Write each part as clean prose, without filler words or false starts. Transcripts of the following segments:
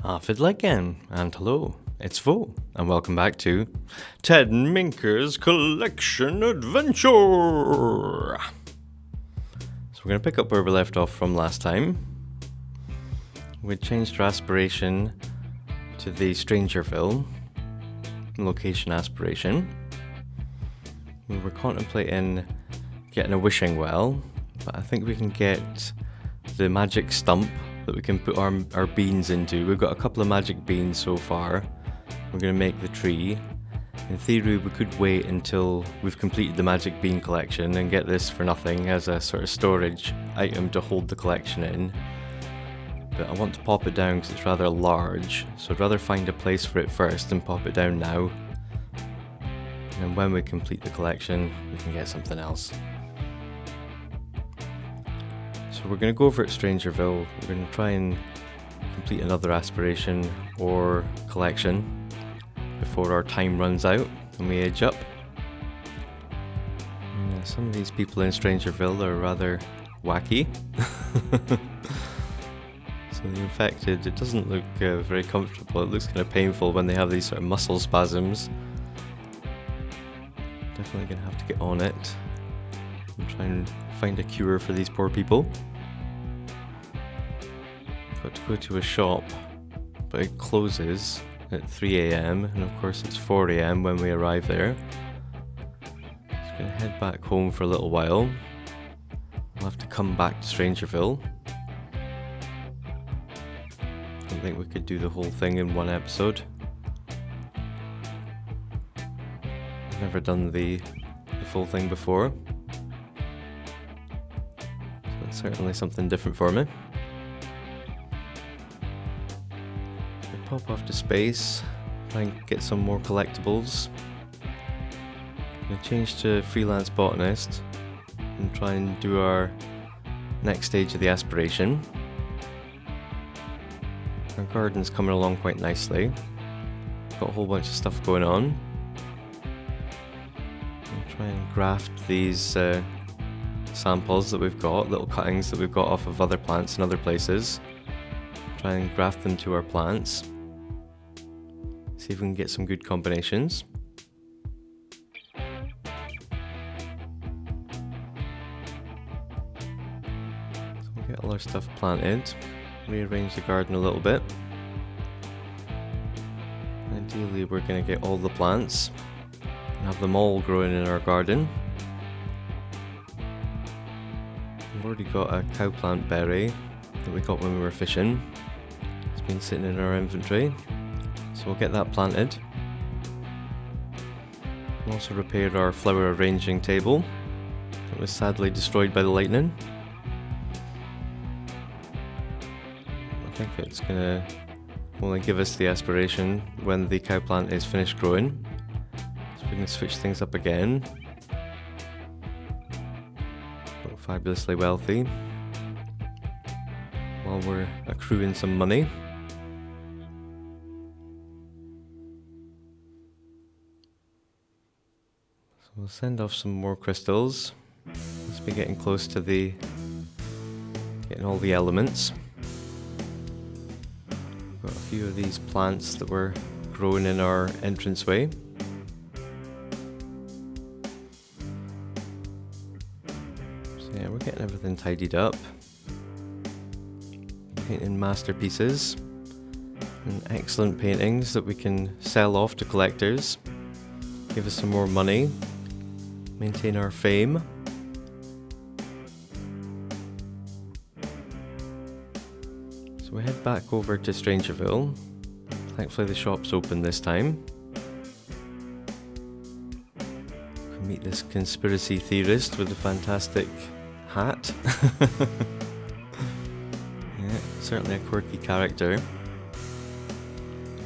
Fiddle again, and hello, it's Vo, and welcome back to Ted Minker's Collection Adventure! So we're going to pick up where we left off from last time. We changed our aspiration to the Strangerville location aspiration. We were contemplating getting a wishing well, but I think we can get the magic stump that we can put our beans into. We've got a couple of magic beans so far. We're going to make the tree. In theory, we could wait until we've completed the magic bean collection and get this for nothing as a sort of storage item to hold the collection in. But I want to pop it down because it's rather large, so I'd rather find a place for it first and pop it down now. And then when we complete the collection, we can get something else. So we're going to go over at Strangerville. We're going to try and complete another aspiration or collection before our time runs out and we age up. Some of these people in Strangerville are rather wacky. So the infected, it doesn't look very comfortable. It looks kind of painful when they have these sort of muscle spasms. Definitely going to have to get on it and try and find a cure for these poor people. Got to go to a shop, but it closes at 3 AM, and of course it's 4 AM when we arrive there. Just gonna head back home for a little while. We'll have to come back to Strangerville. Don't think we could do the whole thing in one episode. I've never done the full thing before, so it's certainly something different for me. Pop off to space, try and get some more collectibles. I'm going to change to freelance botanist and try and do our next stage of the aspiration. Our garden's coming along quite nicely. Got a whole bunch of stuff going on. I'll try and graft these samples that we've got, little cuttings that we've got off of other plants in other places. Try and graft them to our plants. See if we can get some good combinations. So we'll get all our stuff planted, rearrange the garden a little bit. Ideally we're going to get all the plants and have them all growing in our garden. We've already got a cowplant berry that we got when we were fishing. It's been sitting in our inventory. So we'll get that planted. We'll also repair our flower arranging table that was sadly destroyed by the lightning. I think it's going to only give us the aspiration when the cow plant is finished growing. So we can switch things up again. We're fabulously wealthy while we're accruing some money. We'll send off some more crystals. Must be getting close to getting all the elements. Got a few of these plants that were growing in our entranceway. So yeah, we're getting everything tidied up. Painting masterpieces and excellent paintings that we can sell off to collectors. Give us some more money. Maintain our fame. So we head back over to Strangerville. Thankfully the shop's open this time. We can meet this conspiracy theorist with a fantastic hat. Yeah, certainly a quirky character.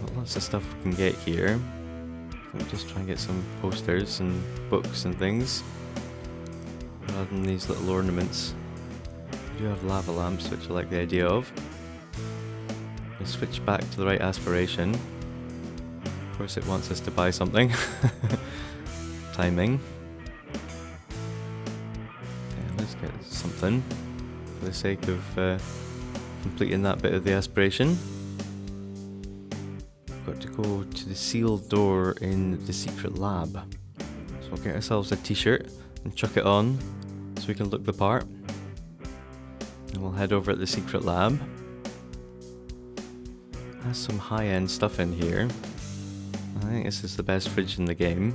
Got lots of stuff we can get here. We'll just try and get some posters and books and things rather than these little ornaments. We do have lava lamps, which I like the idea of. We'll switch back to the right aspiration. Of course it wants us to buy something. Timing. Yeah, let's get something for the sake of completing that bit of the aspiration. we've got to go to the sealed door in the secret lab. So we'll get ourselves a t-shirt and chuck it on so we can look the part. And we'll head over at the secret lab. Has some high-end stuff in here. I think this is the best fridge in the game.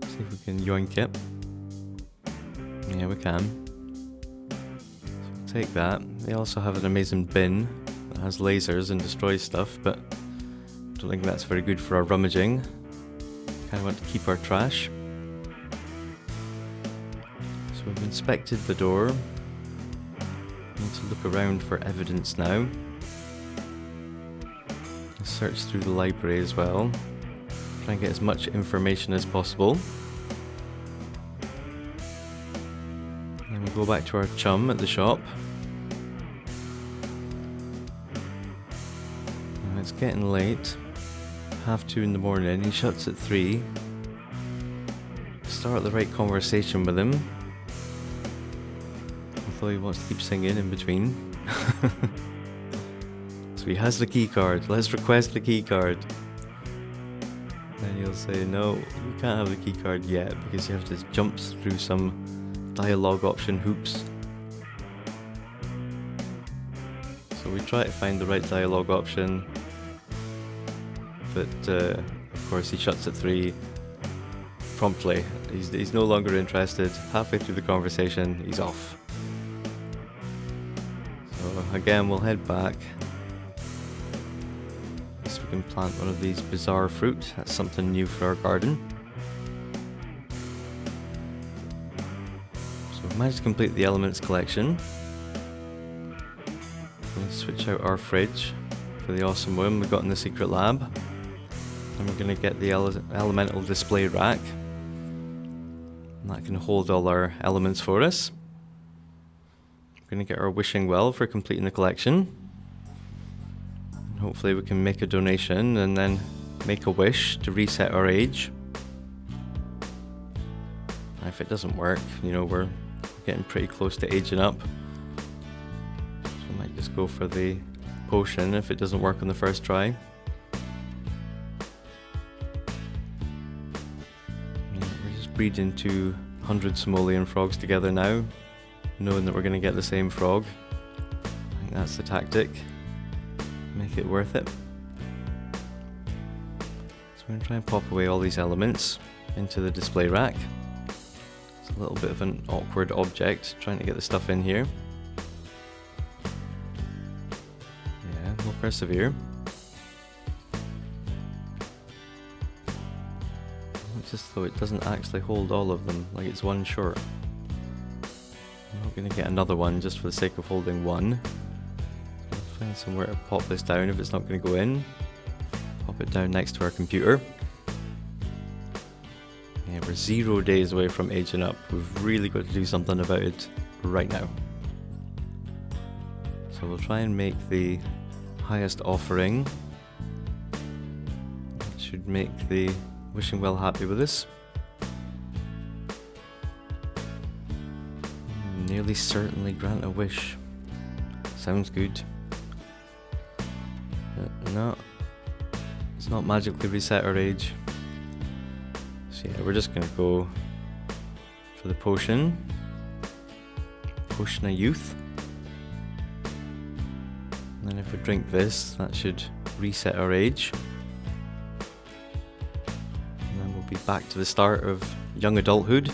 See if we can yoink it. Yeah, we can. So take that. They also have an amazing bin that has lasers and destroys stuff, but I don't think that's very good for our rummaging. Kind of want to keep our trash. So we've inspected the door. Need to look around for evidence now. Search through the library as well. Try and get as much information as possible. Then we go back to our chum at the shop. Now it's getting late. 2:30 in the morning. He shuts at 3. Start the right conversation with him. Although he wants to keep singing in between. So he has the key card. Let's request the key card. Then he'll say, no, you can't have the key card yet because you have to jump through some dialogue option hoops. So we try to find the right dialogue option, but of course he shuts at 3 promptly. He's no longer interested. Halfway through the conversation, he's off. So again, we'll head back. We can plant one of these bizarre fruit. That's something new for our garden. So we've managed to complete the elements collection. We'll switch out our fridge for the awesome one we got in the secret lab. And we're going to get the elemental display rack. And that can hold all our elements for us. We're going to get our wishing well for completing the collection. Hopefully we can make a donation and then make a wish to reset our age. If it doesn't work, you know, we're getting pretty close to aging up. So I might just go for the potion if it doesn't work on the first try. Yeah, we're just breeding 200 simoleon frogs together now, knowing that we're going to get the same frog. I think that's the tactic. Make it worth it. So we're going to try and pop away all these elements into the display rack. It's a little bit of an awkward object trying to get the stuff in here. Yeah, we'll persevere. It's just though it doesn't actually hold all of them, like it's one short. I'm not going to get another one just for the sake of holding one. Find somewhere to pop this down if it's not going to go in. Pop it down next to our computer. Yeah, we're 0 days away from aging up. We've really got to do something about it right now. So we'll try and make the highest offering. That should make the wishing well happy with us. Nearly certainly grant a wish. Sounds good. No, it's not magically reset our age. So yeah, we're just going to go for the potion. Potion of youth. And then if we drink this, that should reset our age. And then we'll be back to the start of young adulthood.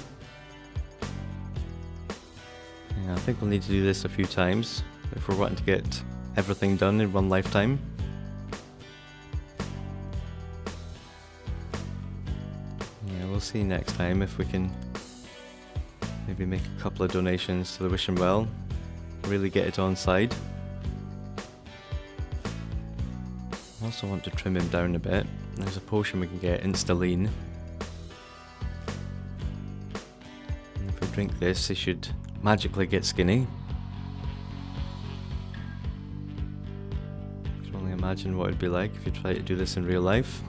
Yeah, I think we'll need to do this a few times if we're wanting to get everything done in one lifetime. We'll see next time if we can maybe make a couple of donations to the Wishing Well, really get it on side. I also want to trim him down a bit. There's a potion we can get, insta lean. And if we drink this, he should magically get skinny. I can only imagine what it'd be like if you try to do this in real life.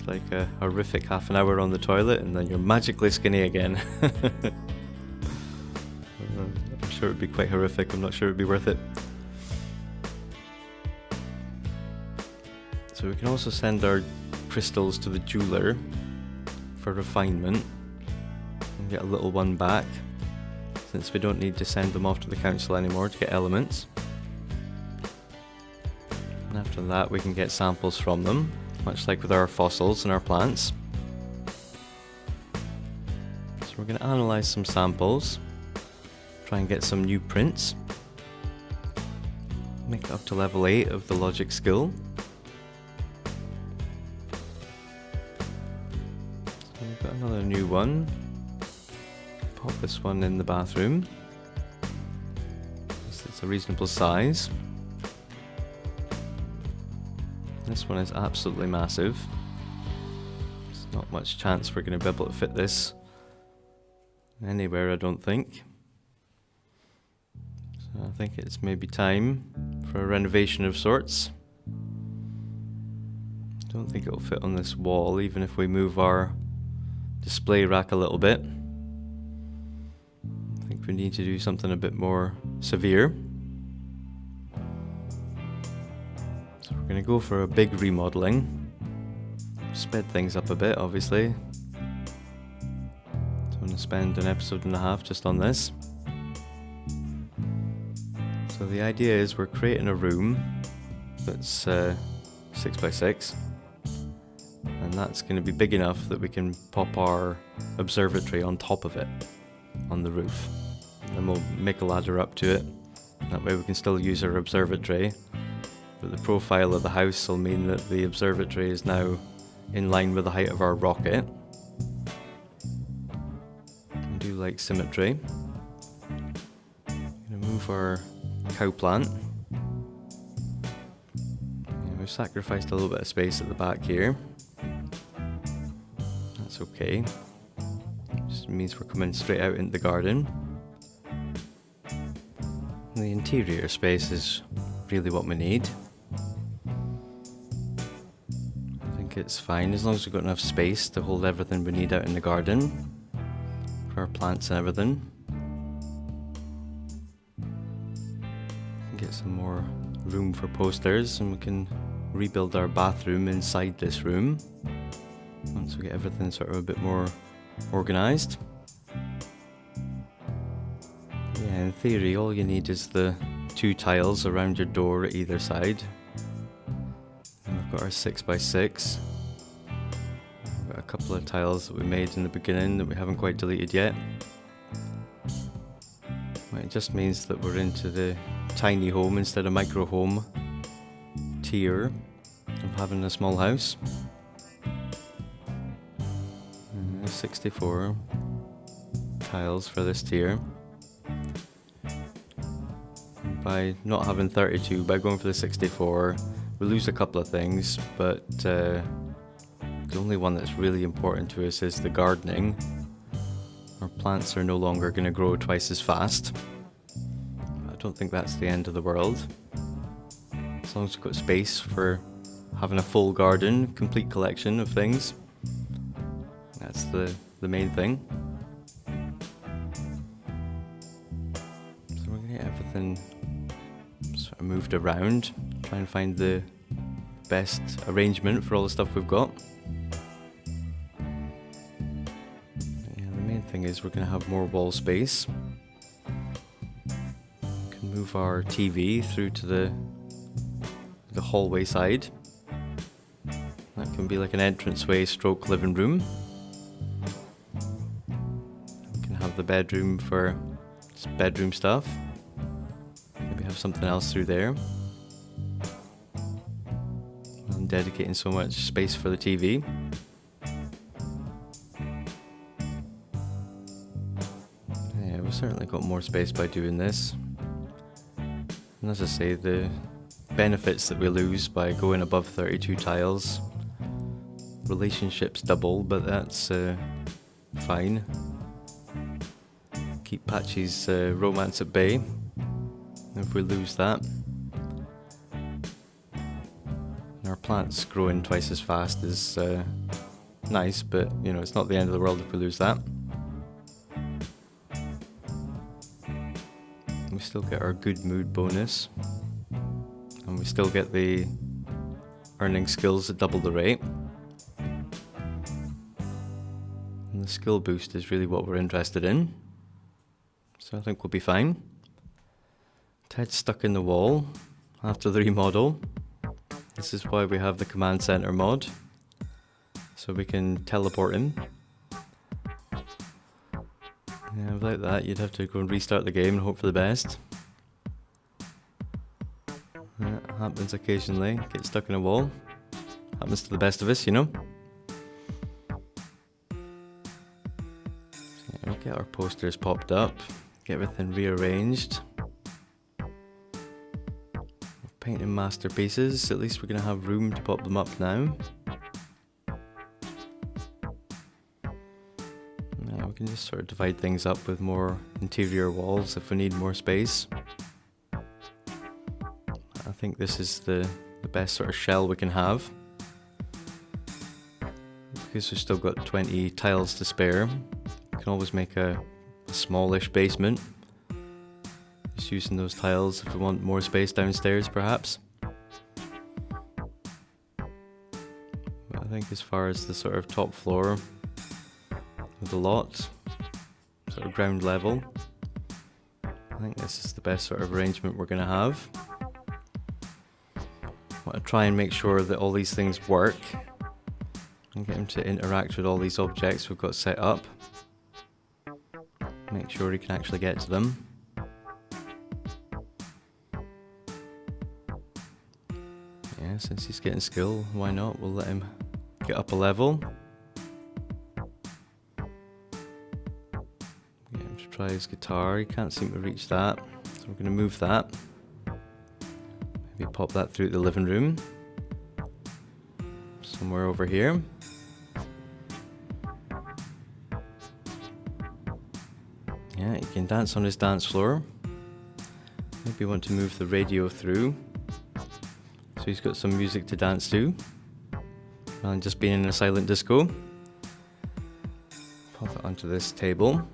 Like a horrific half an hour on the toilet and then you're magically skinny again. I'm sure it'd be quite horrific. I'm not sure it'd be worth it. So we can also send our crystals to the jeweler for refinement and get a little one back, since we don't need to send them off to the council anymore to get elements. And after that we can get samples from them, much like with our fossils and our plants. So we're going to analyze some samples, try and get some new prints, make it up to level 8 of the logic skill. So we've got another new one. Pop this one in the bathroom. It's a reasonable size. This one is absolutely massive. There's not much chance we're going to be able to fit this anywhere, I don't think. So I think it's maybe time for a renovation of sorts. I don't think it'll fit on this wall, even if we move our display rack a little bit. I think we need to do something a bit more severe. So we're going to go for a big remodeling. Sped things up a bit, obviously. So I'm going to spend an episode and a half just on this. So the idea is we're creating a room that's 6x6, and that's going to be big enough that we can pop our observatory on top of it, on the roof. And then we'll make a ladder up to it. That way we can still use our observatory, but the profile of the house will mean that the observatory is now in line with the height of our rocket. I do like symmetry. I'm going to move our cow plant. Yeah, we've sacrificed a little bit of space at the back here. That's okay. Just means we're coming straight out into the garden. And the interior space is really what we need. I think it's fine as long as we've got enough space to hold everything we need out in the garden for our plants and everything. Get some more room for posters, and we can rebuild our bathroom inside this room once we get everything sort of a bit more organized. Yeah, in theory all you need is the 2 tiles around your door at either side. And we've got our 6x6. We've got a couple of tiles that we made in the beginning that we haven't quite deleted yet. It just means that we're into the tiny home instead of micro home tier of having a small house. 64 tiles for this tier. And by not having 32, by going for the 64, we lose a couple of things, but the only one that's really important to us is the gardening. Our plants are no longer going to grow twice as fast. I don't think that's the end of the world. As long as we've got space for having a full garden, complete collection of things. That's the main thing. So we're going to get everything sort of moved around, try and find the best arrangement for all the stuff we've got. The main thing is we're going to have more wall space. We can move our TV through to the hallway side. That can be like an entranceway stroke living room. We can have the bedroom for just bedroom stuff. Maybe have something else through there. I'm dedicating so much space for the TV. Yeah, we've certainly got more space by doing this. And as I say, the benefits that we lose by going above 32 tiles, relationships double, but that's fine. Keep Patchy's romance at bay if we lose that. And our plants growing twice as fast is nice, but you know, it's not the end of the world if we lose that. We still get our good mood bonus, and we still get earning skills at double the rate. And the skill boost is really what we're interested in. So I think we'll be fine. Ted's stuck in the wall after the remodel. This is why we have the command center mod, so we can teleport him. Yeah, without that you'd have to go and restart the game and hope for the best. Yeah, happens occasionally, get stuck in a wall. Happens to the best of us, you know. So yeah, get our posters popped up, get everything rearranged. Painting masterpieces, at least we're going to have room to pop them up now. Now we can just sort of divide things up with more interior walls if we need more space. I think this is the best sort of shell we can have. Because we've still got 20 tiles to spare, we can always make a smallish basement. Just using those tiles if we want more space downstairs, perhaps. But I think as far as the sort of top floor of the lot, sort of ground level, I think this is the best sort of arrangement we're going to have. I want to try and make sure that all these things work and get him to interact with all these objects we've got set up. Make sure he can actually get to them. Yeah, since he's getting skill, why not? We'll let him get up a level. Get him to try his guitar. He can't seem to reach that, so we're going to move that. Maybe pop that through the living room. Somewhere over here. Yeah, he can dance on his dance floor. Maybe want to move the radio through, so he's got some music to dance to, rather than just being in a silent disco. Pop it onto this table,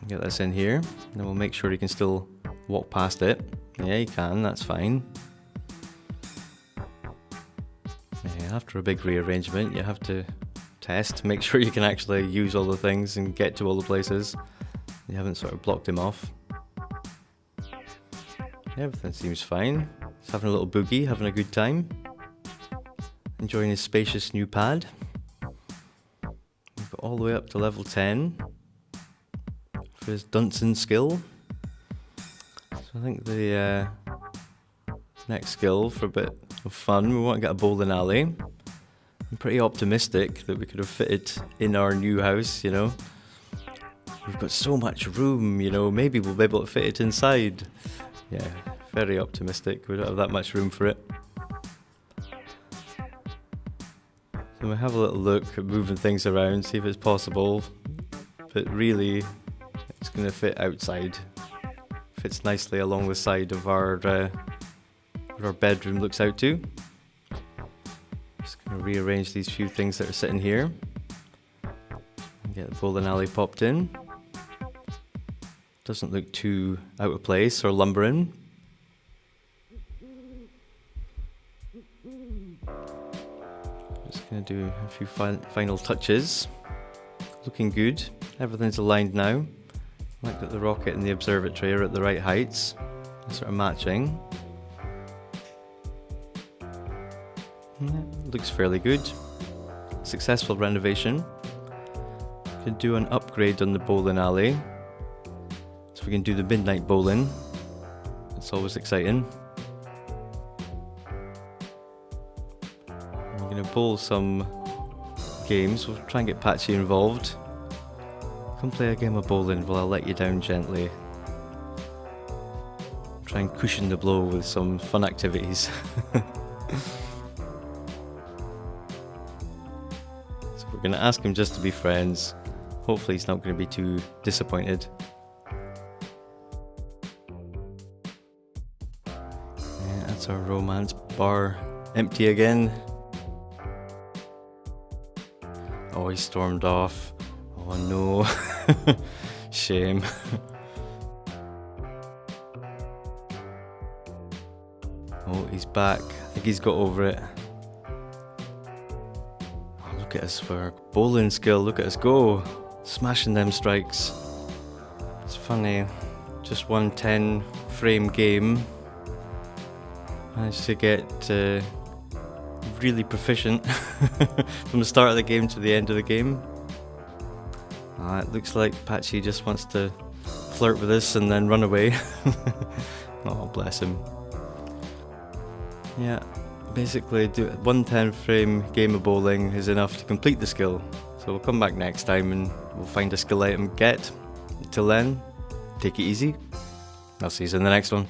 get this in here, and then we'll make sure he can still walk past it. Yeah, he can, that's fine. Yeah, after a big rearrangement, you have to test, make sure you can actually use all the things and get to all the places. You haven't sort of blocked him off. Yeah, everything seems fine. He's having a little boogie, having a good time. Enjoying his spacious new pad. We've got all the way up to level 10 for his Dunson skill. So I think the next skill, for a bit of fun, we want to get a bowling alley. I'm pretty optimistic that we could have fitted in our new house, you know. We've got so much room, you know, maybe we'll be able to fit it inside. Yeah, very optimistic. We don't have that much room for it. So we'll have a little look at moving things around, see if it's possible. But really, it's going to fit outside. Fits nicely along the side of our where our bedroom looks out to. Just going to rearrange these few things that are sitting here. And get the bowling alley popped in. Doesn't look too out of place or lumbering. Just going to do a few final touches. Looking good. Everything's aligned now. I like that the rocket and the observatory are at the right heights. They're sort of matching. Yeah, looks fairly good. Successful renovation. Could do an upgrade on the bowling alley. So we can do the midnight bowling. It's always exciting. We're going to bowl some games. We'll try and get Patchy involved. Come play a game of bowling while I'll let you down gently. Try and cushion the blow with some fun activities. So we're going to ask him just to be friends. Hopefully he's not going to be too disappointed. That's our romance bar empty again. Oh, he stormed off. Oh no. Shame. Oh, he's back. I think he's got over it. Look at us for our bowling skill, look at us go! Smashing them strikes. It's funny, just one 10 frame game. Managed to get really proficient from the start of the game to the end of the game. It looks like Patchy just wants to flirt with us and then run away. Oh, bless him. Yeah, basically one 10 frame game of bowling is enough to complete the skill. So we'll come back next time and we'll find a skill item get. Until then, take it easy. I'll see you in the next one.